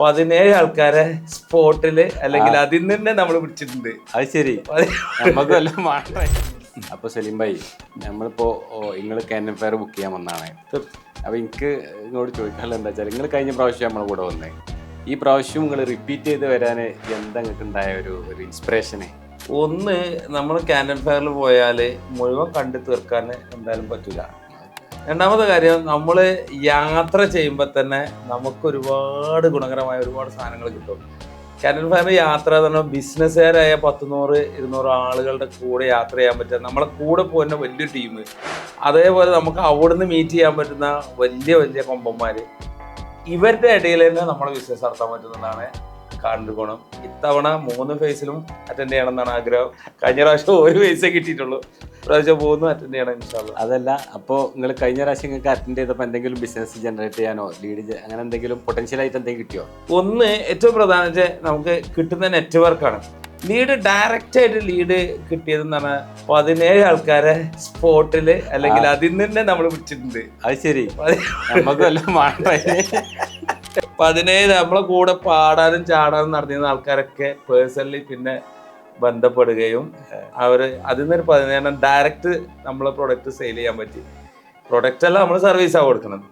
17 ആൾക്കാരെ സ്പോട്ടില് അല്ലെങ്കിൽ അതിൽ നിന്ന് തന്നെ നമ്മൾ പിടിച്ചിട്ടുണ്ട്. അത് ശരി, നമുക്ക് വല്ലതും മാറ്റം. അപ്പൊ സലീം ഭായി, നമ്മളിപ്പോ നിങ്ങൾ ക്യാൻറ്റൻ ഫെയർ ബുക്ക് ചെയ്യാൻ വന്നാണ്. അപ്പൊ എനിക്ക് നിങ്ങളോട് ചോദിക്കാനുള്ള എന്താ വെച്ചാൽ, നിങ്ങൾ കഴിഞ്ഞ പ്രാവശ്യം നമ്മളെ കൂടെ വന്നേ, ഈ പ്രാവശ്യം നിങ്ങൾ റിപ്പീറ്റ് ചെയ്ത് വരാൻ എന്താ നിങ്ങൾക്ക് ഉണ്ടായ ഒരു ഇൻസ്പിറേഷന്? ഒന്ന്, നമ്മൾ ക്യാൻറ്റൻ ഫെയറിൽ പോയാൽ മുഴുവൻ കണ്ടു തീർക്കാൻ എന്തായാലും പറ്റില്ല. രണ്ടാമത്തെ കാര്യം, നമ്മൾ യാത്ര ചെയ്യുമ്പോൾ തന്നെ നമുക്ക് ഒരുപാട് ഗുണകരമായ ഒരുപാട് സാധനങ്ങൾ കിട്ടും. ക്യാൻറ്റൻ ഫെയർ യാത്ര തന്നെ ബിസിനസ്സുകാരായ 100-200 ആളുകളുടെ കൂടെ യാത്ര ചെയ്യാൻ പറ്റുക, നമ്മളെ കൂടെ പോകുന്ന വലിയ ടീം, അതേപോലെ നമുക്ക് അവിടുന്ന് മീറ്റ് ചെയ്യാൻ പറ്റുന്ന വലിയ വലിയ കൊമ്പന്മാർ, ഇവരുടെ ഇടയിൽ തന്നെ നമ്മളെ ബിസിനസ് നടത്താൻ പറ്റുന്നതാണ് കാണുന്ന ഗുണം. ഇത്തവണ 3 ഫേസിലും അറ്റൻഡ് ചെയ്യണം എന്നാണ് ആഗ്രഹം. കഴിഞ്ഞ പ്രാവശ്യം 1 ഫേസേ കിട്ടിയിട്ടുള്ളൂ, പ്രാവശ്യം 3 അറ്റൻഡ് ചെയ്യണം ഇൻഷാ അല്ലാഹ്. അതല്ല, അപ്പോൾ നിങ്ങൾ കഴിഞ്ഞ പ്രാവശ്യം നിങ്ങൾക്ക് അറ്റൻഡ് ചെയ്തപ്പോൾ എന്തെങ്കിലും ബിസിനസ് ജനറേറ്റ് ചെയ്യാനോ ലീഡ് അങ്ങനെ എന്തെങ്കിലും പൊട്ടൻഷ്യലായിട്ട് എന്തെങ്കിലും കിട്ടിയോ? ഒന്ന്, ഏറ്റവും പ്രധാനമായിട്ട് നമുക്ക് കിട്ടുന്ന നെറ്റ്വർക്കാണ്. ലീഡ് ഡയറക്റ്റ് ആയിട്ട് ലീഡ് കിട്ടിയതെന്ന് പറഞ്ഞാൽ 17 ആൾക്കാരെ സ്പോട്ടില് അല്ലെങ്കിൽ അതിൽ നിന്ന് തന്നെ നമ്മൾ പിടിച്ചിട്ടുണ്ട്. അത് ശരി, നമുക്ക് വല്ലതും മാറ്റം. 17 നമ്മളെ കൂടെ പാടാനും ചാടാനും നടന്നിരുന്ന ആൾക്കാരൊക്കെ പേഴ്സണലി പിന്നെ ബന്ധപ്പെടുകയും അവർ അതിൽ നിന്നൊരു 17 ഡയറക്റ്റ് നമ്മളെ പ്രൊഡക്റ്റ് സെയിൽ ചെയ്യാൻ പറ്റി. പ്രൊഡക്റ്റ് അല്ല, നമ്മൾ സർവീസാണ് കൊടുക്കുന്നത്.